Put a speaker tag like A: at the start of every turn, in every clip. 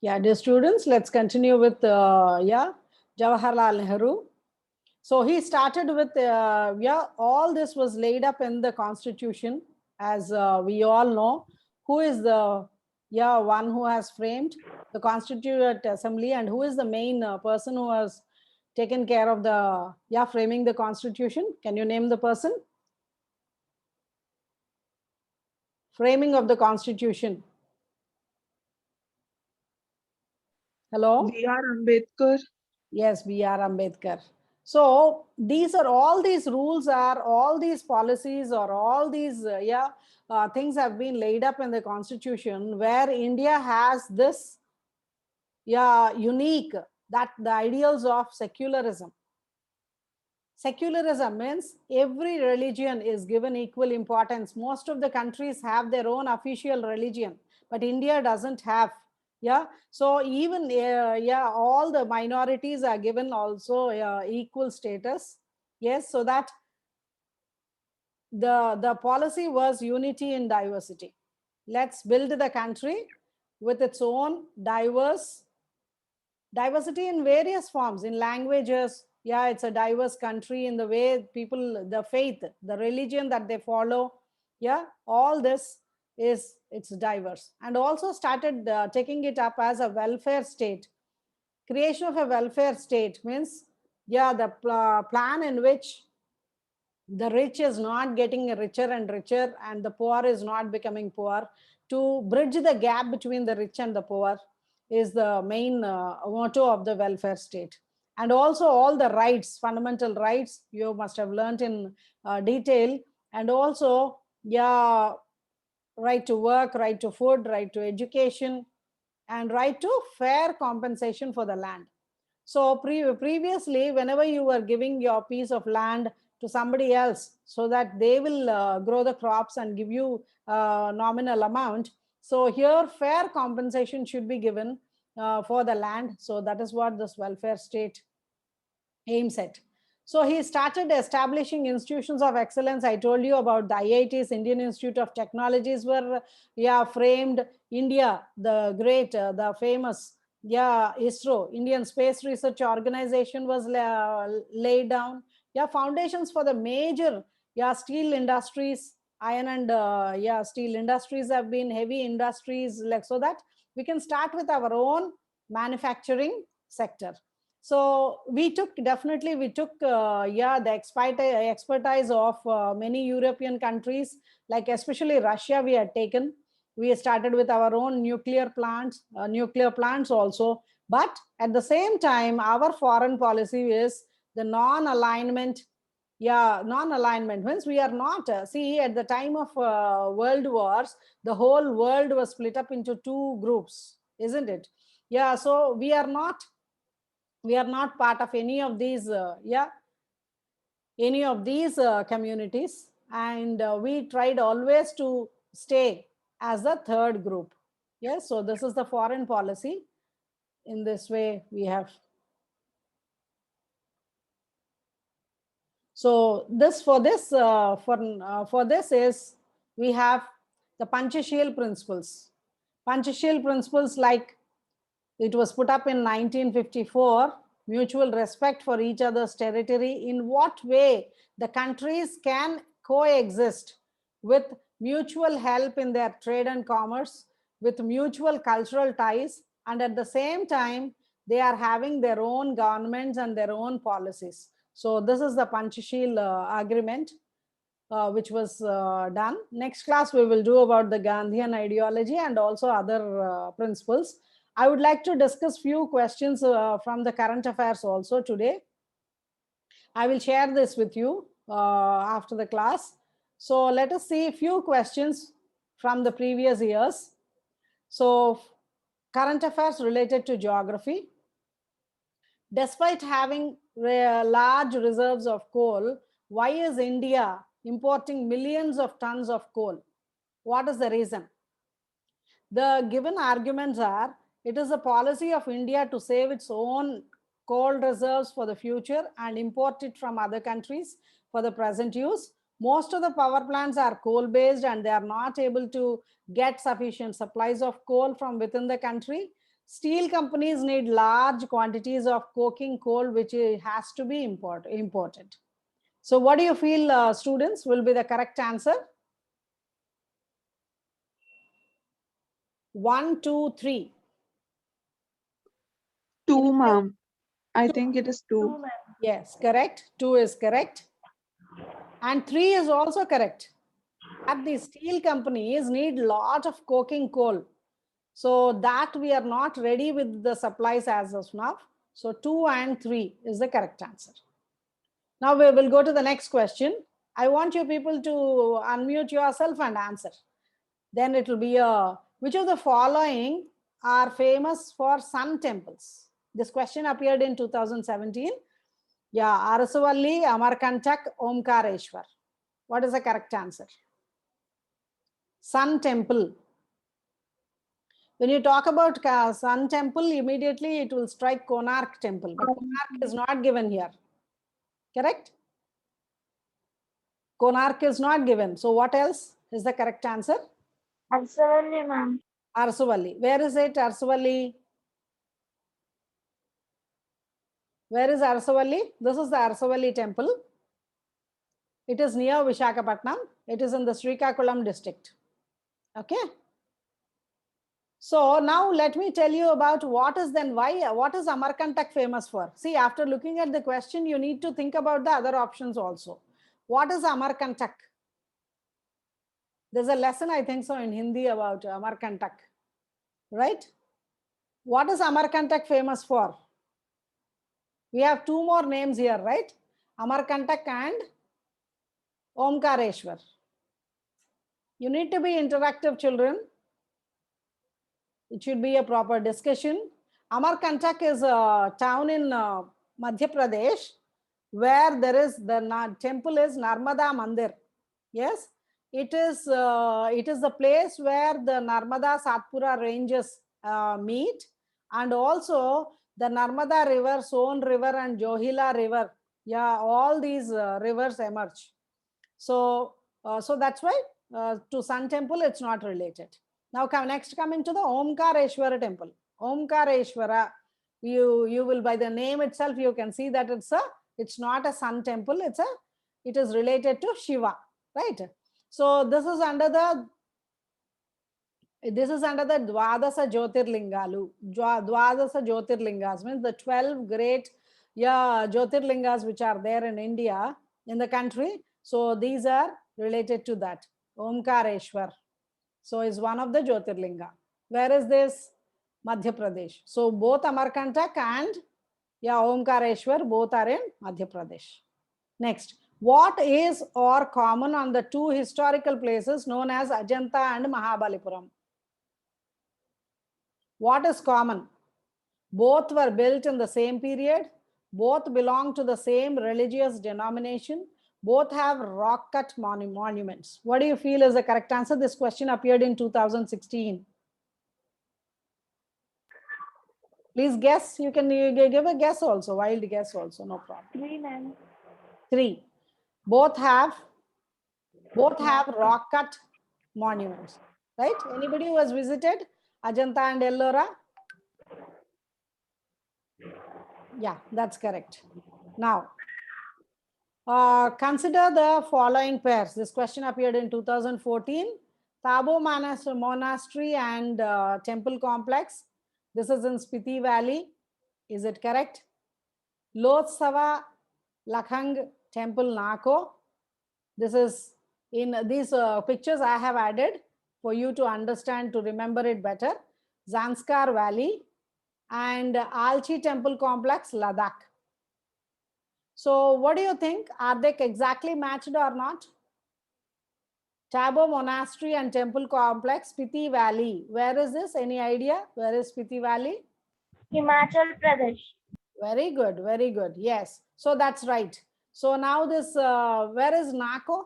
A: Yeah, dear students, let's continue with Jawaharlal Nehru. So he started with all this was laid up in the constitution, as we all know. Who is the one who has framed the Constituent Assembly, and who is the main person who has taken care of the framing the constitution? Can you name the person? Framing of the constitution. Hello?
B: V.R. Ambedkar.
A: Yes, B.R. Ambedkar. So these are all these rules, are all these policies, or all these things have been laid up in the constitution, where India has this unique, that the ideals of secularism. Secularism means every religion is given equal importance. Most of the countries have their own official religion, but India doesn't have. Yeah, so even all the minorities are given also equal status. Yes, so that the policy was unity in diversity. Let's build the country with its own diversity in various forms, in languages. Yeah, it's a diverse country in the way people, the faith, the religion that they follow. Yeah, all this it's diverse. And also started taking it up as a welfare state. Creation of a welfare state means, the plan in which the rich is not getting richer and richer, and the poor is not becoming poor. To bridge the gap between the rich and the poor is the main motto of the welfare state. And also all the rights, fundamental rights, you must have learned in detail. And also, right to work, right to food, right to education, and right to fair compensation for the land. So previously, whenever you were giving your piece of land to somebody else so that they will grow the crops and give you nominal amount, so here fair compensation should be given for the land. So that is what this welfare state aims at. So he started establishing institutions of excellence. I told you about the IITs, Indian Institute of Technologies, were framed. India, the great, the famous ISRO, Indian Space Research Organization, was laid down. Foundations for the major steel industries, iron and steel industries have been heavy industries, like, so that we can start with our own manufacturing sector. So we took the expertise of many European countries, like especially Russia. We started with our own nuclear plants also. But at the same time, our foreign policy is the non-alignment. Non-alignment means we are not, see, at the time of world wars, the whole world was split up into two groups, isn't it? So we are not part of any of these communities, and we tried always to stay as a third group. Yes, so this is the foreign policy. In this way we have. So this for this is, we have the Panchashil principles. Panchashil principles, like, it was put up in 1954. Mutual respect for each other's territory. In what way the countries can coexist with mutual help in their trade and commerce, with mutual cultural ties, and at the same time they are having their own governments and their own policies. So this is the Panchashil agreement which was done. Next class we will do about the Gandhian ideology and also other principles. I would like to discuss few questions from the current affairs also today. I will share this with you after the class. So let us see a few questions from the previous years. So current affairs related to geography. Despite having large reserves of coal, why is India importing millions of tons of coal? What is the reason? The given arguments are, it is a policy of India to save its own coal reserves for the future and import it from other countries for the present use. Most of the power plants are coal based and they are not able to get sufficient supplies of coal from within the country. Steel companies need large quantities of coking coal, which has to be imported. So what do you feel, students, will be the correct answer? 1, 2, 3.
B: 2, ma'am. I think it is 2.
A: Yes, correct. 2 is correct. And 3 is also correct. That the steel companies need lot of coking coal. So that we are not ready with the supplies as of now. So 2 and 3 is the correct answer. Now we will go to the next question. I want you people to unmute yourself and answer. Then it will be which of the following are famous for sun temples? This question appeared in 2017. Yeah, Arasavalli, Amarkantak, Omkareshwar. What is the correct answer? Sun temple. When you talk about sun temple, immediately it will strike Konark temple, but Konark is not given here. Correct? Konark is not given. So what else is the correct answer?
C: Aravali, ma'am.
A: Aravali. Where is it, Aravali? Where is Aravali? This is the Aravali temple. It is near Vishakhapatnam. It is in the Srikakulam district. Okay. So now let me tell you about what is Amarkantak famous for? See, after looking at the question, you need to think about the other options also. What is Amarkantak? There's a lesson, I think so, in Hindi about Amarkantak, right? What is Amarkantak famous for? We have two more names here, right? Amarkantak and Omkareshwar. You need to be interactive, children. It should be a proper discussion. Amarkantak is a town in Madhya Pradesh where there is the temple is Narmada Mandir. Yes, it is the place where the Narmada Satpura ranges meet, and also the Narmada River, Son River, and Johila River. Yeah, all these rivers emerge. So that's why to Sun Temple it's not related. Now next coming to the Omkareshwara temple. Omkareshwara, you will by the name itself you can see that it's not a sun temple. It is related to Shiva, right? So this is under the Dwadasa Jyotirlingalu. Dwadasa Jyotirlingas means the 12 great Jyotirlingas which are there in India, in the country. So these are related to that. Omkareshwar. So is one of the Jyotirlinga. Where is this? Madhya Pradesh. So both Amarkantak and Omkareshwar both are in Madhya Pradesh. Next, what is or common on the two historical places known as Ajanta and Mahabalipuram? What is common? Both were built in the same period. Both belong to the same religious denomination. Both have rock cut monuments. What do you feel is the correct answer? This question appeared in 2016. Please guess. You can give a guess also, wild guess also, no problem.
C: 3, ma'am.
A: 3. Both have rock cut monuments, right? Anybody who has visited Ajanta and Ellora? Yeah, that's correct. Now, consider the following pairs. This question appeared in 2014. Tabo Monastery and Temple Complex. This is in Spiti Valley. Is it correct? Lotsava Lakhang Temple Nako. This is in these pictures I have added for you to understand, to remember it better. Zanskar Valley and Alchi Temple Complex, Ladakh. So what do you think? Are they exactly matched or not? Tabo Monastery and Temple Complex, Spiti Valley. Where is this? Any idea? Where is Spiti Valley?
C: Himachal Pradesh.
A: Very good, very good. Yes, so that's right. So now this, where is Nako?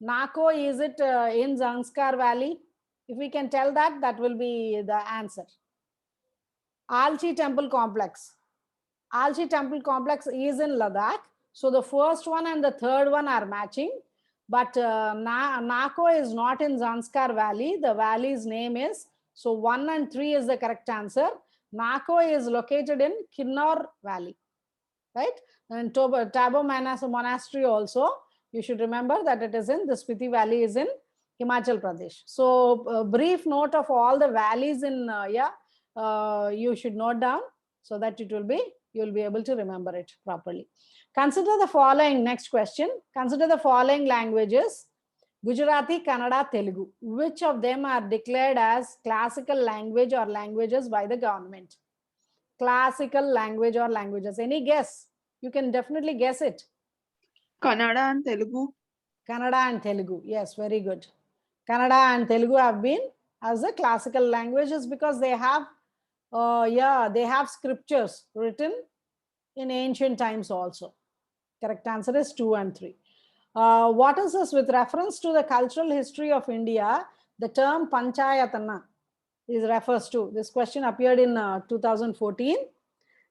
A: Nako, is it in Zanskar Valley? If we can tell that, that will be the answer. Alchi Temple Complex. Alchi Temple Complex is in Ladakh. So the first one and the third one are matching. But Nako is not in Zanskar Valley. The valley's name is, so 1 and 3 is the correct answer. Nako is located in Kinnor Valley, right? And Tabo Monastery also, you should remember that it is in the Spiti Valley is in Himachal Pradesh. So a brief note of all the valleys in you should note down so that it will be, you will be able to remember it properly. Consider the following, next question. Consider the following languages: Gujarati, Kannada, Telugu. Which of them are declared as classical language or languages by the government? Classical language or languages. Any guess? You can definitely guess it.
B: Kannada and Telugu.
A: Kannada and Telugu. Yes, very good. Kannada and Telugu have been as the classical languages because they have, they have scriptures written in ancient times also. Correct answer is 2 and 3. What is this? With reference to the cultural history of India, the term panchayatana is refers to. This question appeared in 2014.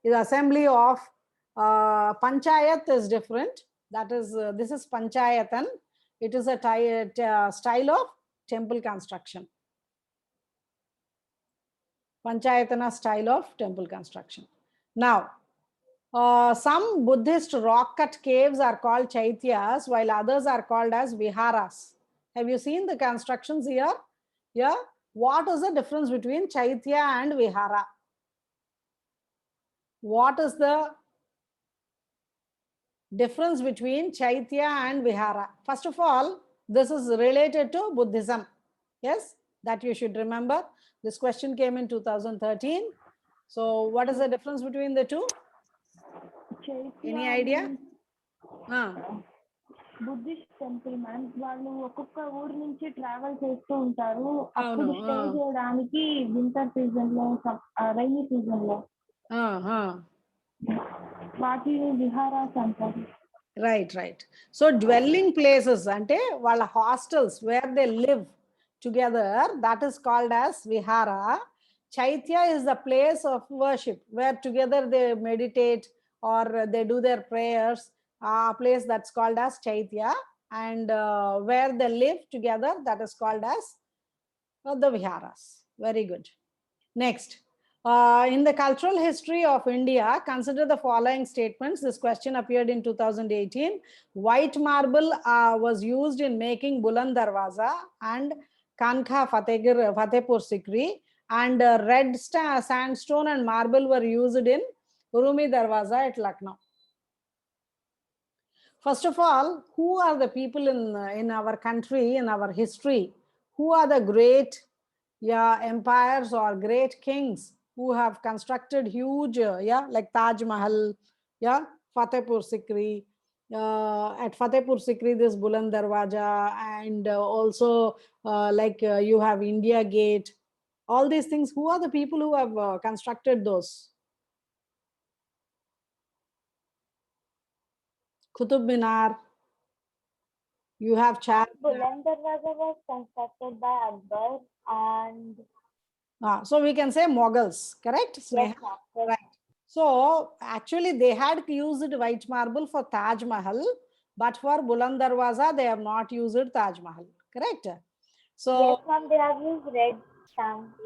A: The assembly of panchayat is different. That is, this is panchayatan. It is a style of temple construction. Panchayatana style of temple construction. Now, some Buddhist rock cut caves are called chaithyas, while others are called as viharas. Have you seen the constructions here? Yeah. What is the difference between chaithya and vihara? What is the difference between chaithya and vihara? First of all, this is related to Buddhism. Yes, that you should remember. This question came in 2013. So what is the difference between the two? Any idea?
D: Buddhist temple ma'am, వాళ్ళు ఒక్కొక్క ఊరు నుంచి travel చేస్తూ ఉంటారు. అప్పుడు stay చేయడానికి winter season లో, rainy season లో వాటిని విహారాస్ అంటారు.
A: Right. So dwelling places ante valla hostels where they live together, that is called as vihara. Chaitya is the place of worship where together they meditate or they do their prayers. A place that's called as chaitya, and where they live together, that is called as the viharas. Very good. Next, in the cultural history of India, consider the following statements. This question appeared in 2018. White marble was used in making Buland Darwaza and Kankha Fatehpur Sikri, and red sandstone and marble were used in Urumi Darwaza at Lucknow. First of all, who are the people in our country, in our history? Who are the great empires or great kings who have constructed huge, like Taj Mahal, Fatehpur Sikri. At Fatehpur Sikri, this Buland Darwaja, and also you have India Gate. All these things, who are the people who have constructed those? Qutub Minar. You have
C: Buland Darwaza was constructed by Akbar and...
A: so we can say Moguls, correct?
C: Yes,
A: right. So actually they had used white marble for Taj Mahal, but for Buland Darwaza they have not used Taj Mahal, correct? So
C: yes, ma'am, they have used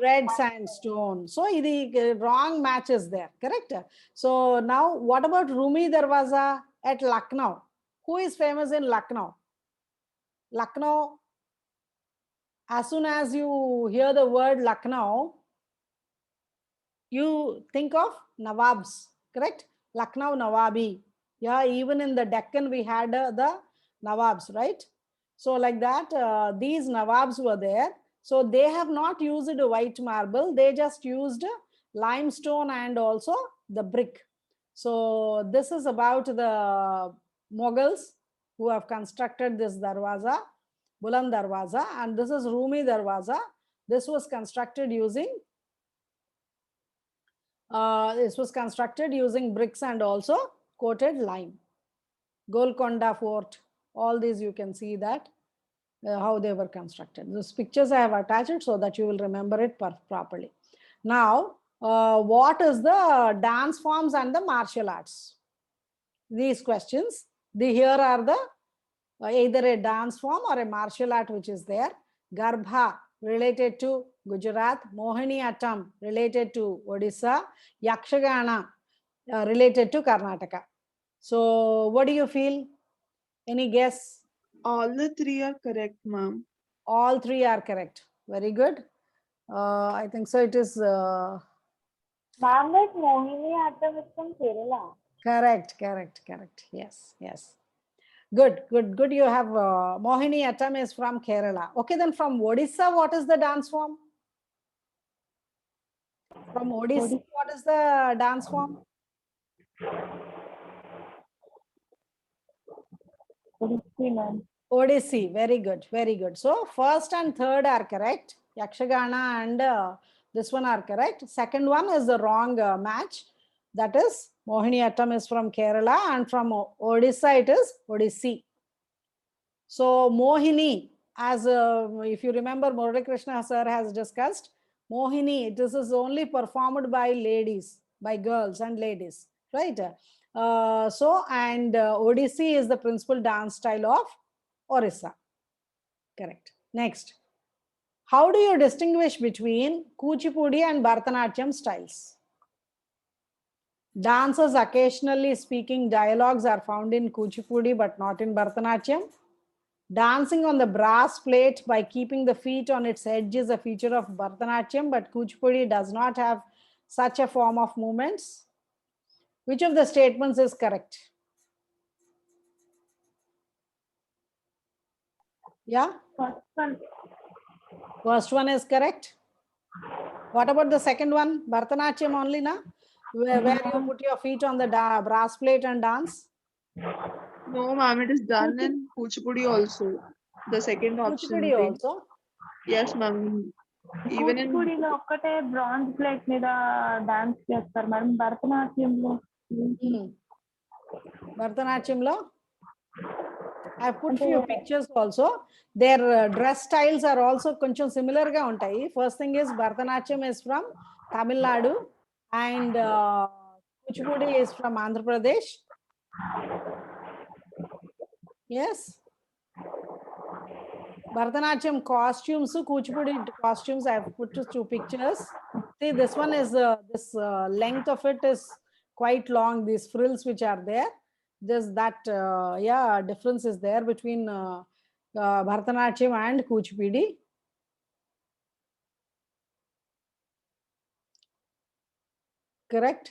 A: red sandstone. So the wrong match is there, correct? So now what about Rumi Darwaza at Lucknow? Who is famous in Lucknow? Lucknow, as soon as you hear the word Lucknow, you think of nawabs, correct? Lucknow Nawabi. Yeah, even in the Deccan we had the nawabs, right? So like that, these nawabs were there. So they have not used white marble, they just used limestone and also the brick. So this is about the Mughals who have constructed this darwaza, Buland Darwaza, and this is Rumi Darwaza. This was constructed using bricks and also coated lime. Golconda Fort, all these you can see that how they were constructed. Those pictures I have attached so that you will remember it properly. Now, what is the dance forms and the martial arts? These questions, here are the either a dance form or a martial art which is there. Garbha related to Gujarat, Mohiniyattam related to Odisha, Yakshagana related to Karnataka. So what do you feel? Any guess?
B: All the three are correct, ma'am.
A: All three are correct. Very good. I think so. It is
C: Ma'am, that Mohini Attam is from Kerala.
A: correct. Yes, yes. Good. You have Mohini Attam is from Kerala. Okay, then from Odisha, what is the dance form? From Odisha, what is the dance form?
D: Odissi, ma'am.
A: Odissi. Very good. So first and third are correct. Yakshagana and this one are correct. Second one is the wrong match. That is Mohiniyattam is from Kerala, and from Odisha it is Odissi. So Mohini, as if you remember, Murali Krishna sir has discussed, Mohini, this is only performed by ladies, by girls and ladies, right? And Odissi is the principal dance style of Orissa. Correct. Next. How do you distinguish between Kuchipudi and Bhartanatyam styles? Dancers occasionally speaking dialogues are found in Kuchipudi but not in Bhartanatyam. Dancing on the brass plate by keeping the feet on its edge is a feature of Bhartanatyam, but Kuchipudi does not have such a form of movements. Which of the statements is correct? Yeah? First one is correct. What about the second one? Bhartanatyam only, na? Where you put your feet on the brass plate and dance?
B: No, ma'am, it is done in Kuchipudi also. The second option.
A: Kuchipudi also?
B: Yes, ma'am. Even in
D: కూచిపూడిలో ఒక్కటే bronze plate మీద dance చేస్తారు madam. భరతనాట్యంలో
A: Bhartanatyamlo? I put few pictures also. Their dress styles are also కొంచెం similar గా ఉంటాయి. First thing is Bhartanatyam is from Tamil Nadu and Kuchipudi is from Andhra Pradesh. Yes. Bhartanatyam costumes, Kuchipudi costumes, I have put two pictures. See, this one is this length of it is quite long. These frills which are there, there's that difference is there between Bhartanatyam and Kuchipudi. Correct.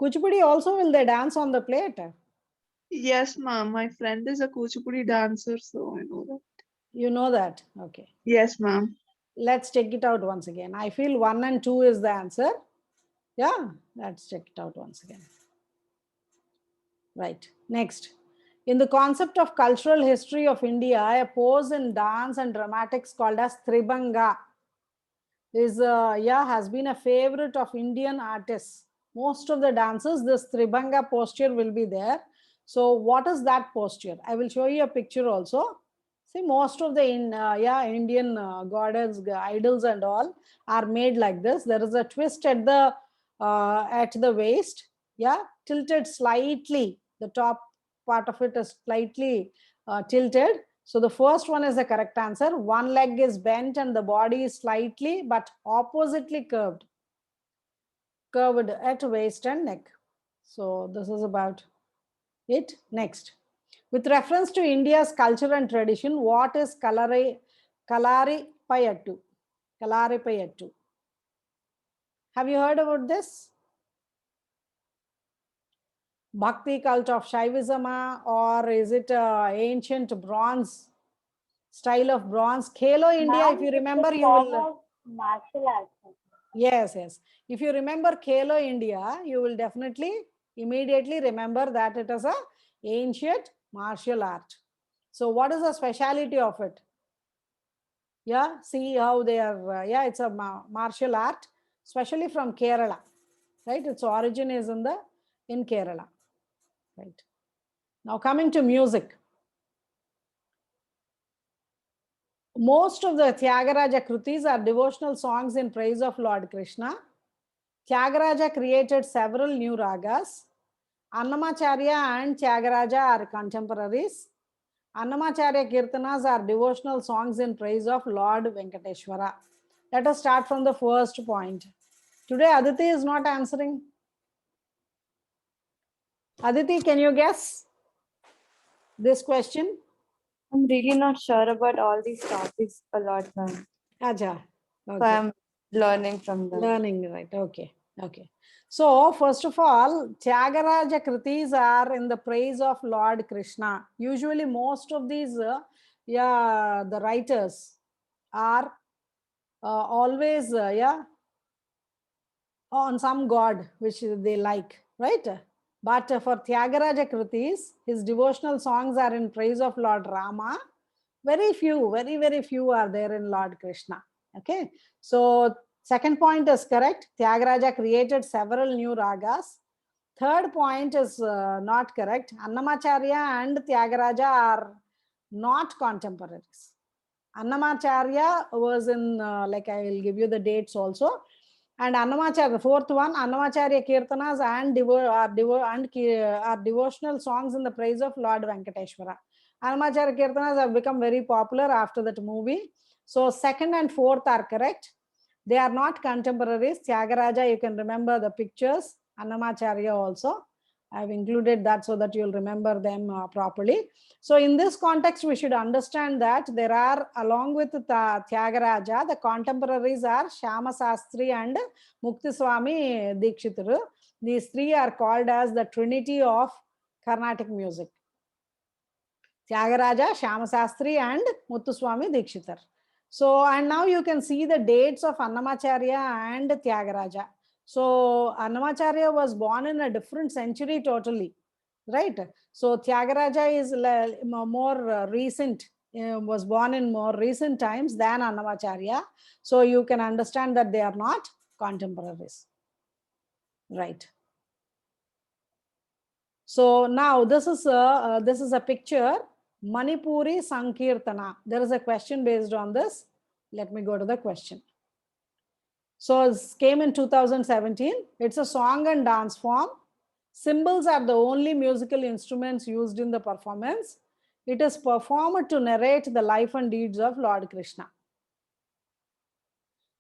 A: Kuchipudi also will they dance on the plate?
B: yes, ma'am. My friend is a Kuchipudi dancer, so I know that.
A: You know that. Okay.
B: Yes, ma'am.
A: Let's check it out once again. I feel 1 and 2 is the answer. Yeah, let's check it out once again. Right. Next. In the concept of cultural history of India, a pose in dance and dramatics called as tribanga is has been a favorite of Indian artists. Most of the dances, this tribanga posture will be there. So what is that posture? I will show you a picture also. See, most of the Indian goddess, idols and all are made like this. There is a twist at the waist, tilted slightly. The top part of it is slightly tilted. So the first one is the correct answer. One leg is bent and the body is slightly but oppositely curved at waist and neck. So this is about it. Next. With reference to India's culture and tradition, what is Kalaripayattu? Kalaripayattu. Have you heard about this? Bhakti cult of Shaivism, or is it ancient bronze style of bronze? Khelo India, if you remember, you will.
C: Martial arts.
A: Yes. If you remember Khelo India, you will definitely immediately remember that it is a ancient martial art. So what is the speciality of it? Yeah, see how they are, it's a martial art, especially from Kerala, right? Its origin is in Kerala, right? Now coming to music. Most of the Tyagaraja Krutis are devotional songs in praise of Lord Krishna. Tyagaraja created several new ragas. Annamacharya and Tyagaraja are contemporaries. Annamacharya Kirtanas are devotional songs in praise of Lord Venkateshwara. Let us start from the first point. Today, Aditi is not answering. Aditi, can you guess this question?
E: I'm really not sure about all these topics a lot, ma'am.
A: Acha.
E: So
A: Okay.
E: I'm learning from them.
A: Learning, right. Okay. Okay. So, first of all, Tyagaraja Kritis are in the praise of Lord Krishna. Usually, most of these, the writers are always, on some god which they like, right? But for Tyagaraja Kritis, his devotional songs are in praise of Lord Rama. Very few, very, very few are there in Lord Krishna. Okay. So, second point is correct. Tyagaraja created several new ragas. Third point is not correct. Annamacharya and Tyagaraja are not contemporaries. Annamacharya was in, like I will give you the dates also. And Annamacharya, the fourth one, Annamacharya Kirtanas and are devotional songs in the praise of Lord Venkateshwara. Annamacharya Kirtanas have become very popular after that movie. So second and fourth are correct. They are not contemporaries. Tyagaraja, you can remember the pictures. Annamacharya also. I have included that so that you'll remember them properly. So in this context, we should understand that there are, along with Tyagaraja, the contemporaries are Shyama Sastri and Muktiswami Dikshitaru. These three are called as the trinity of Carnatic music. Tyagaraja, Shyama Sastri and Muthuswami Dikshitar. So, and now you can see the dates of Annamacharya and Tyagaraja. So, Annamacharya was born in a different century totally, right? So, Tyagaraja is more recent, was born in more recent times than Annamacharya. So, you can understand that they are not contemporaries, right? So, now this is a picture. Manipuri Sankirtana. There is a question based on this. Let me go to the question. So it came in 2017. It's a song and dance form. Cymbals are the only musical instruments used in the performance. It is performed to narrate the life and deeds of Lord Krishna.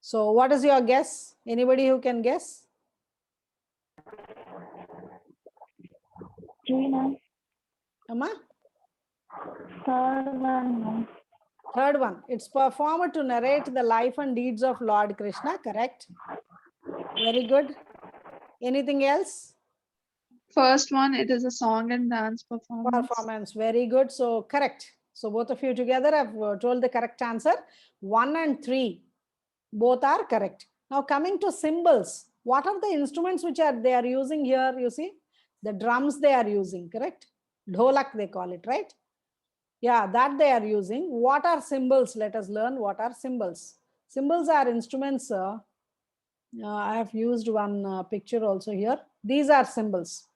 A: So what is your guess? Anybody who can guess?
D: Three, ma'am.
A: Amma?
D: Third one, ma'am.
A: Third one. It's performed to narrate the life and deeds of Lord Krishna. Correct. Very good. Anything else?
B: First one, it is a song and dance performance.
A: Performance. Very good. So correct. So both of you together have told the correct answer. 1 and 3. Both are correct. Now coming to cymbals. What are the instruments which they are using here? You see, the drums they are using, correct? Dholak they call it, right? Yeah, that they are using. What are cymbals? Let us learn what are cymbals. Cymbals are instruments. I have used one picture also here. These are cymbals,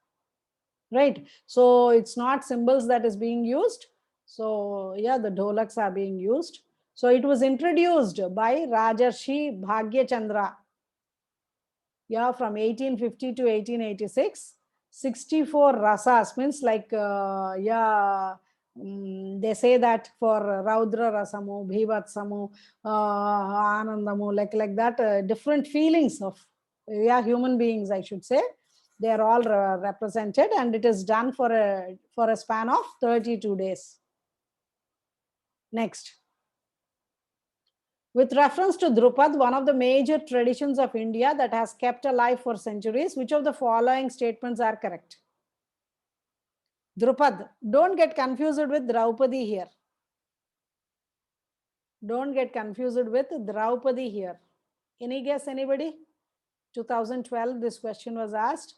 A: right? So it's not cymbals that is being used. So yeah, the dholaks are being used. So it was introduced by Rajarshi Bhagya Chandra. Yeah, from 1850 to 1886. 64 rasas means like, they say that for Raudra Rasamu, Bhivatsamu, Anandamu, like that, different feelings of, human beings, I should say. They are all represented, and it is done for a span of 32 days. Next. With reference to Drupad, one of the major traditions of India that has kept alive for centuries, which of the following statements are correct? Drupad. Don't get confused with Draupadi here. Don't get confused with Draupadi here. Any guess, anybody? 2012, this question was asked.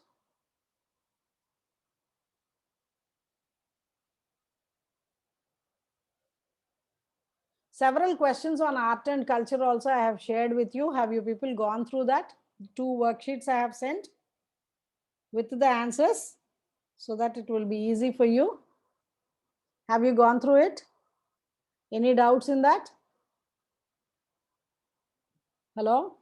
A: Several questions on art and culture also I have shared with you. Have you people gone through that? 2 worksheets I have sent with the answers so that it will be easy for you. Have you gone through it? Any doubts in that? Hello?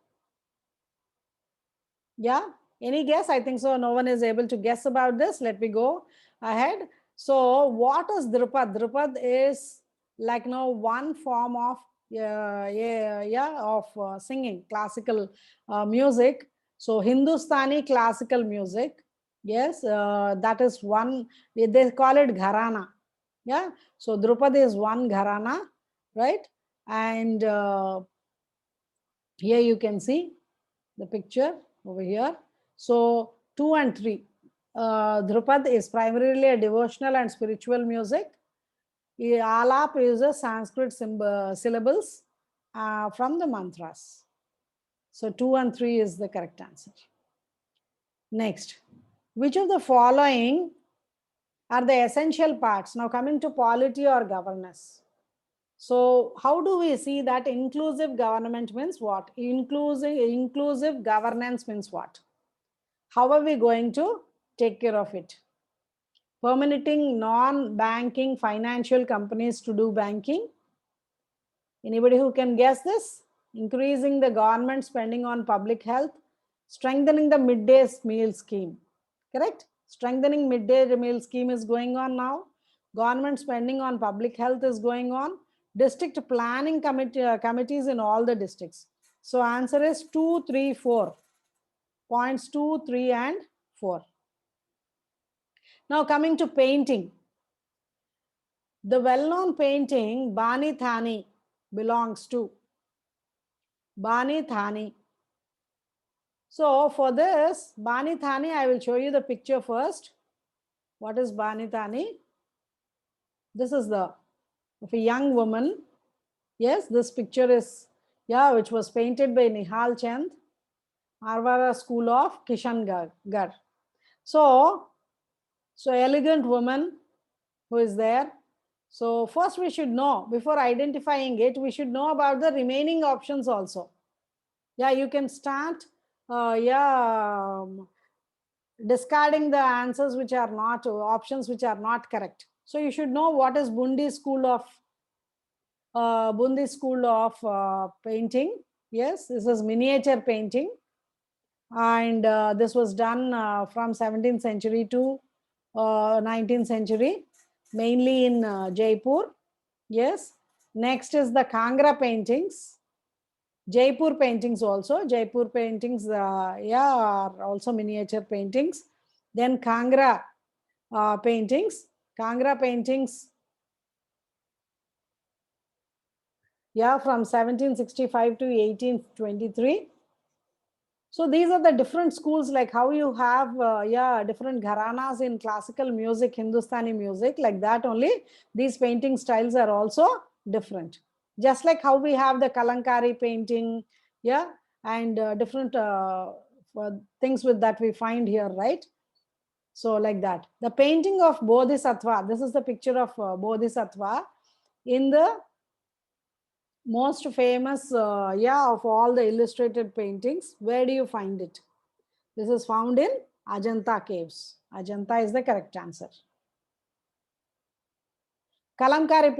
A: Yeah? Any guess? I think so. No one is able to guess about this. Let me go ahead. So what is Drupad? Drupad is like one form of singing classical music. So Hindustani classical music. Yes, that is one. They call it gharana. Yeah. So Drupad is one gharana, right? And here you can see the picture over here. So 2 and 3. Drupad is primarily a devotional and spiritual music. Alap uses Sanskrit syllables from the mantras. So 2 and 3 is the correct answer. Next, which of the following are the essential parts? Now coming to polity or governance. So how do we see that inclusive government means what? Inclusive governance means what? How are we going to take care of it? Permitting non-banking financial companies to do banking. Anybody who can guess this? Increasing the government spending on public health. Strengthening the midday meal scheme. Correct? Strengthening midday meal scheme is going on now. Government spending on public health is going on. District planning committees in all the districts. So answer is 2, 3, 4. Points 2, 3 and 4. Now coming to painting. The well-known painting Bani Thani belongs to Bani Thani. So for this Bani Thani, I will show you the picture first. What is Bani Thani? This is of a young woman. Yes, this picture is, which was painted by Nihal Chand, Arvara School of Kishangarh. So elegant woman who is there. So first we should know, before identifying it, we should know about the remaining options also. Yeah, you can start, discarding the answers which are not, options which are not correct. So you should know what is Bundi School of painting. Yes, this is miniature painting. And this was done from 17th century to 19th century, mainly in Jaipur. Yes. Next is the Kangra paintings. Jaipur paintings also. Jaipur paintings, are also miniature paintings. Then Kangra paintings. Kangra paintings, from 1765 to 1823. So these are the different schools, like how you have, different gharanas in classical music, Hindustani music, like that only. These painting styles are also different. Just like how we have the Kalankari painting, and different things with that we find here, right? So like that. The painting of Bodhisattva, this is the picture of Bodhisattva in the most famous, of all the illustrated paintings. Where do you find it? This is found in Ajanta caves. Ajanta is the correct answer. Kalamkari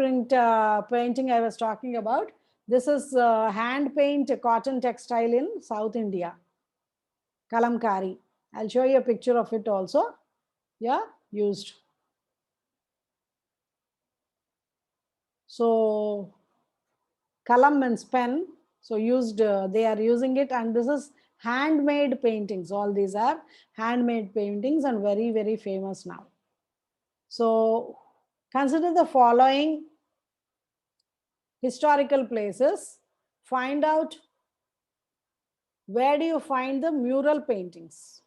A: painting I was talking about. This is hand paint cotton textile in South India. Kalamkari. I'll show you a picture of it also. Used. So kalam means pen. So used, they are using it, and this is handmade paintings. All these are handmade paintings and very, very famous now. So consider the following historical places. Find out where do you find the mural paintings.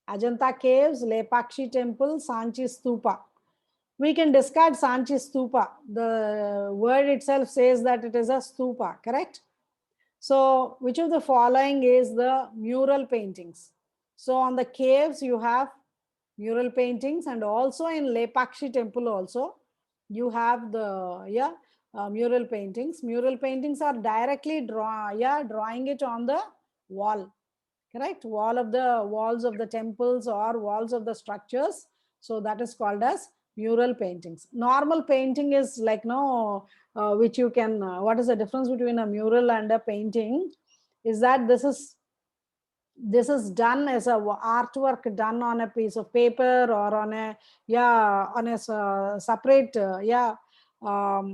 A: Ajanta caves, Lepakshi temple, Sanchi stupa. We can discard Sanchi stupa. The word itself says that it is a stupa, correct? So which of the following is the mural paintings? So on the caves you have mural paintings, and also in Lepakshi temple also you have the mural paintings. Mural paintings are directly drawing it on the wall, correct? Walls of the temples or walls of the structures. So that is called as mural paintings. Normal painting is like which you can, what is the difference between a mural and a painting is that this is this is done as a artwork done on a piece of paper or on a separate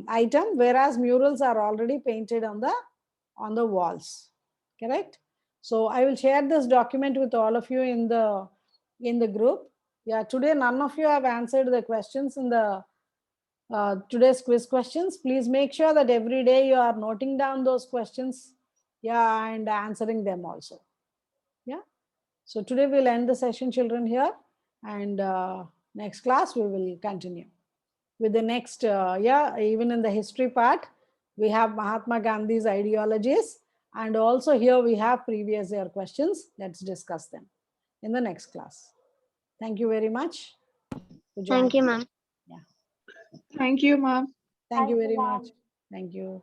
A: item, whereas murals are already painted on the walls. Correct? So I will share this document with all of you in the group. Yeah, today none of you have answered the questions in the today's quiz questions. Please make sure that every day you are noting down those questions, yeah, and answering them also. Yeah. So today we'll end the session, children, here, and next class we will continue with the next. Even in the history part, we have Mahatma Gandhi's ideologies, and also here we have previous year questions. Let's discuss them in the next class. Thank you very much for joining.
C: Thank you, ma'am.
A: Yeah.
B: Thank you, ma'am.
A: Thank you
C: Thank you,
A: very
C: ma'am.
A: much. Thank you.